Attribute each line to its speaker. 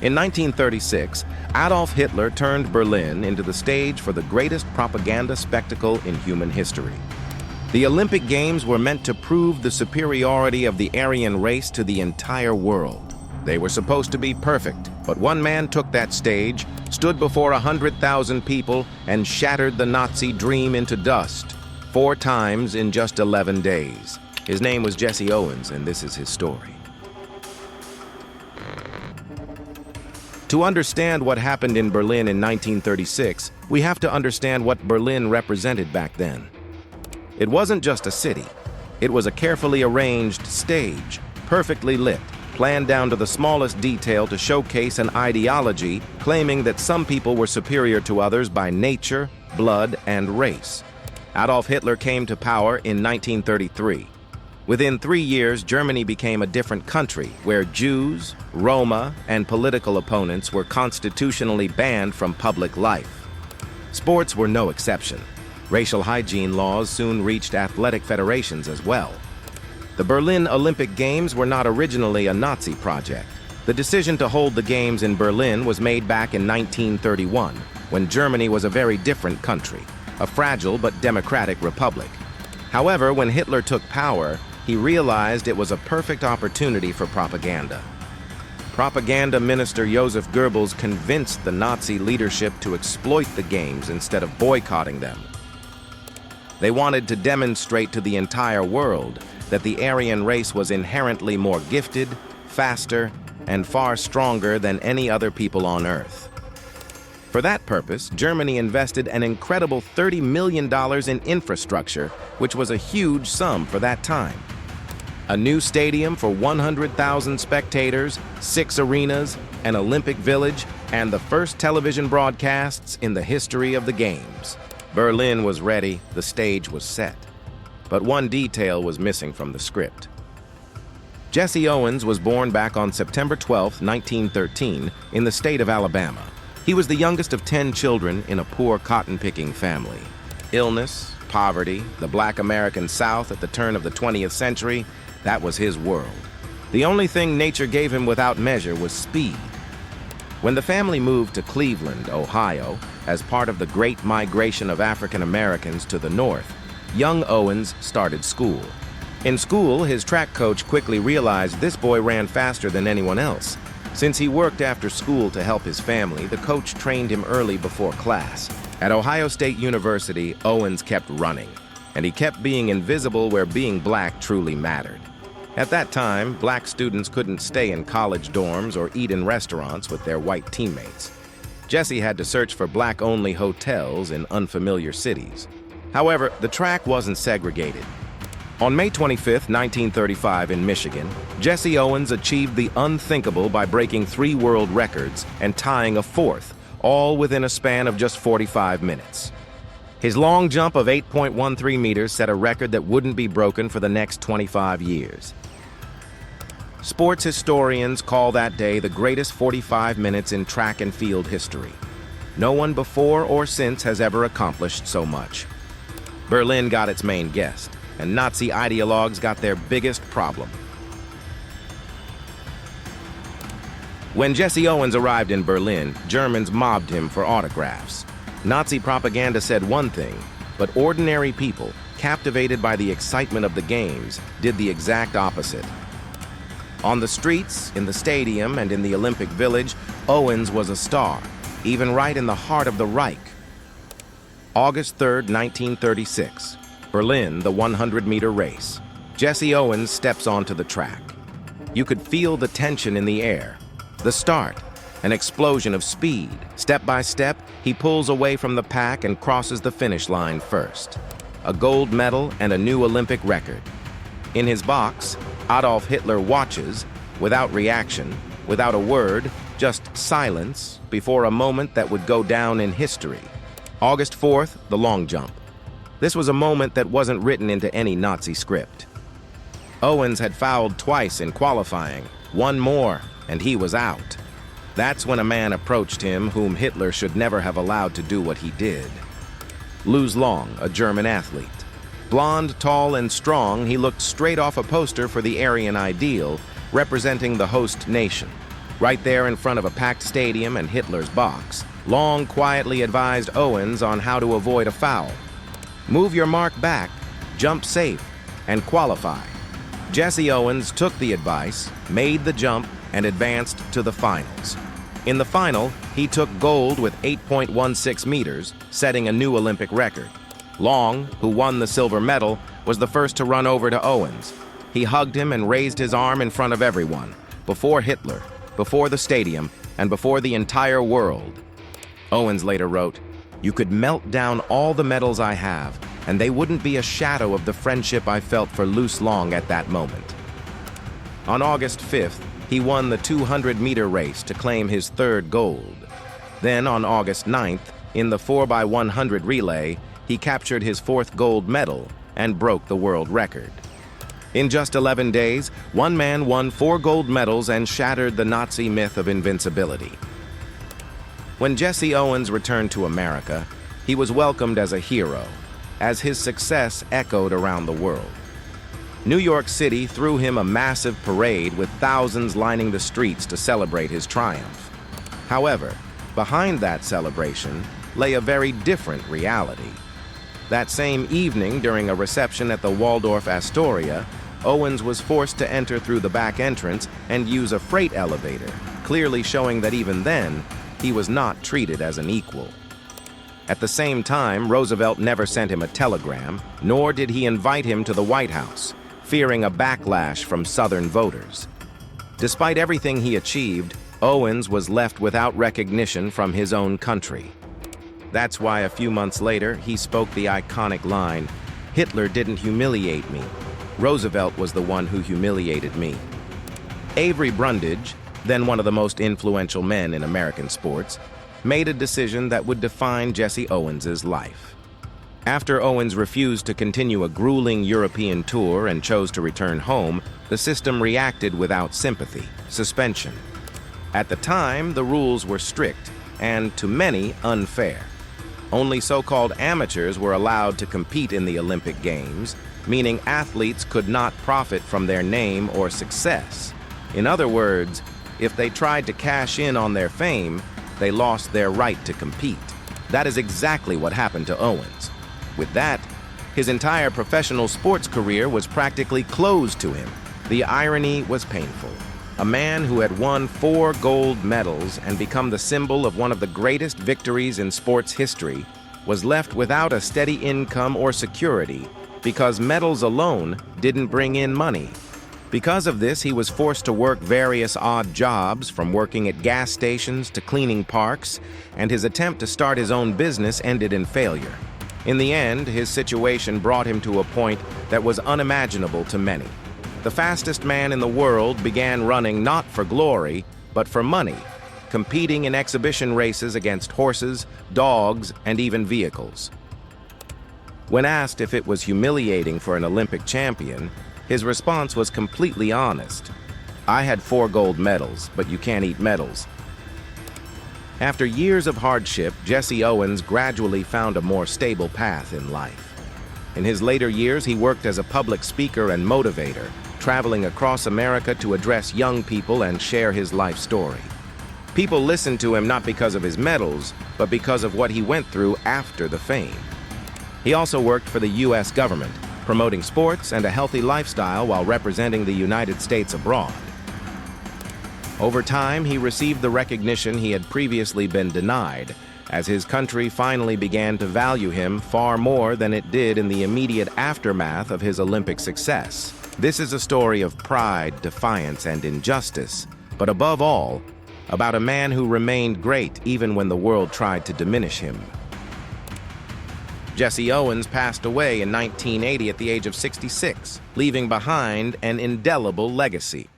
Speaker 1: In 1936, Adolf Hitler turned Berlin into the stage for the greatest propaganda spectacle in human history. The Olympic Games were meant to prove the superiority of the Aryan race to the entire world. They were supposed to be perfect, but one man took that stage, stood before 100,000 people, and shattered the Nazi dream into dust, 4 times in just 11 days. His name was Jesse Owens, and this is his story. To understand what happened in Berlin in 1936, we have to understand what Berlin represented back then. It wasn't just a city. It was a carefully arranged stage, perfectly lit, planned down to the smallest detail to showcase an ideology claiming that some people were superior to others by nature, blood, and race. Adolf Hitler came to power in 1933. Within 3 years, Germany became a different country where Jews, Roma, and political opponents were constitutionally banned from public life. Sports were no exception. Racial hygiene laws soon reached athletic federations as well. The Berlin Olympic Games were not originally a Nazi project. The decision to hold the Games in Berlin was made back in 1931, when Germany was a very different country, a fragile but democratic republic. However, when Hitler took power, he realized it was a perfect opportunity for propaganda. Propaganda Minister Joseph Goebbels convinced the Nazi leadership to exploit the Games instead of boycotting them. They wanted to demonstrate to the entire world that the Aryan race was inherently more gifted, faster, and far stronger than any other people on Earth. For that purpose, Germany invested an incredible $30 million in infrastructure, which was a huge sum for that time. A new stadium for 100,000 spectators, 6 arenas, an Olympic village, and the first television broadcasts in the history of the Games. Berlin was ready, the stage was set. But one detail was missing from the script. Jesse Owens was born back on September 12, 1913, in the state of Alabama. He was the youngest of 10 children in a poor cotton-picking family. Illness, poverty, the Black American South at the turn of the 20th century, that was his world. The only thing nature gave him without measure was speed. When the family moved to Cleveland, Ohio, as part of the Great Migration of African Americans to the north, young Owens started school. In school, his track coach quickly realized this boy ran faster than anyone else. Since he worked after school to help his family, the coach trained him early before class. At Ohio State University, Owens kept running, and he kept being invisible where being black truly mattered. At that time, black students couldn't stay in college dorms or eat in restaurants with their white teammates. Jesse had to search for black-only hotels in unfamiliar cities. However, the track wasn't segregated. On May 25, 1935 in Michigan, Jesse Owens achieved the unthinkable by breaking 3 world records and tying a 4th, all within a span of just 45 minutes. His long jump of 8.13 meters set a record that wouldn't be broken for the next 25 years. Sports historians call that day the greatest 45 minutes in track and field history. No one before or since has ever accomplished so much. Berlin got its main guest, and Nazi ideologues got their biggest problem. When Jesse Owens arrived in Berlin, Germans mobbed him for autographs. Nazi propaganda said one thing, but ordinary people, captivated by the excitement of the Games, did the exact opposite. On the streets, in the stadium, and in the Olympic Village, Owens was a star, even right in the heart of the Reich. August 3, 1936, Berlin, the 100-meter race. Jesse Owens steps onto the track. You could feel the tension in the air. The start, an explosion of speed. Step by step, he pulls away from the pack and crosses the finish line first. A gold medal and a new Olympic record. In his box, Adolf Hitler watches, without reaction, without a word, just silence, before a moment that would go down in history. August 4th, the long jump. This was a moment that wasn't written into any Nazi script. Owens had fouled twice in qualifying, one more, and he was out. That's when a man approached him whom Hitler should never have allowed to do what he did. Luz Long, a German athlete. Blonde, tall, and strong, he looked straight off a poster for the Aryan ideal, representing the host nation. Right there in front of a packed stadium and Hitler's box, Long quietly advised Owens on how to avoid a foul. Move your mark back, jump safe, and qualify. Jesse Owens took the advice, made the jump, and advanced to the finals. In the final, he took gold with 8.16 meters, setting a new Olympic record. Long, who won the silver medal, was the first to run over to Owens. He hugged him and raised his arm in front of everyone, before Hitler, before the stadium, and before the entire world. Owens later wrote, "You could melt down all the medals I have, and they wouldn't be a shadow of the friendship I felt for Luce Long at that moment." On August 5th, he won the 200-meter race to claim his third gold. Then on August 9th, in the 4x100 relay, he captured his fourth gold medal and broke the world record. In just 11 days, one man won 4 gold medals and shattered the Nazi myth of invincibility. When Jesse Owens returned to America, he was welcomed as a hero, as his success echoed around the world. New York City threw him a massive parade with thousands lining the streets to celebrate his triumph. However, behind that celebration lay a very different reality. That same evening, during a reception at the Waldorf Astoria, Owens was forced to enter through the back entrance and use a freight elevator, clearly showing that even then, he was not treated as an equal. At the same time, Roosevelt never sent him a telegram, nor did he invite him to the White House, fearing a backlash from Southern voters. Despite everything he achieved, Owens was left without recognition from his own country. That's why a few months later, he spoke the iconic line, "Hitler didn't humiliate me. Roosevelt was the one who humiliated me." Avery Brundage, then one of the most influential men in American sports, made a decision that would define Jesse Owens' life. After Owens refused to continue a grueling European tour and chose to return home, the system reacted without sympathy, suspension. At the time, the rules were strict and, to many, unfair. Only so-called amateurs were allowed to compete in the Olympic Games, meaning athletes could not profit from their name or success. In other words, if they tried to cash in on their fame, they lost their right to compete. That is exactly what happened to Owens. With that, his entire professional sports career was practically closed to him. The irony was painful. A man who had won 4 gold medals and become the symbol of one of the greatest victories in sports history was left without a steady income or security because medals alone didn't bring in money. Because of this, he was forced to work various odd jobs, from working at gas stations to cleaning parks, and his attempt to start his own business ended in failure. In the end, his situation brought him to a point that was unimaginable to many. The fastest man in the world began running not for glory, but for money, competing in exhibition races against horses, dogs, and even vehicles. When asked if it was humiliating for an Olympic champion, his response was completely honest. "I had 4 gold medals, but you can't eat medals." After years of hardship, Jesse Owens gradually found a more stable path in life. In his later years, he worked as a public speaker and motivator, traveling across America to address young people and share his life story. People listened to him not because of his medals, but because of what he went through after the fame. He also worked for the U.S. government, promoting sports and a healthy lifestyle while representing the United States abroad. Over time, he received the recognition he had previously been denied, as his country finally began to value him far more than it did in the immediate aftermath of his Olympic success. This is a story of pride, defiance, and injustice, but above all, about a man who remained great even when the world tried to diminish him. Jesse Owens passed away in 1980 at the age of 66, leaving behind an indelible legacy.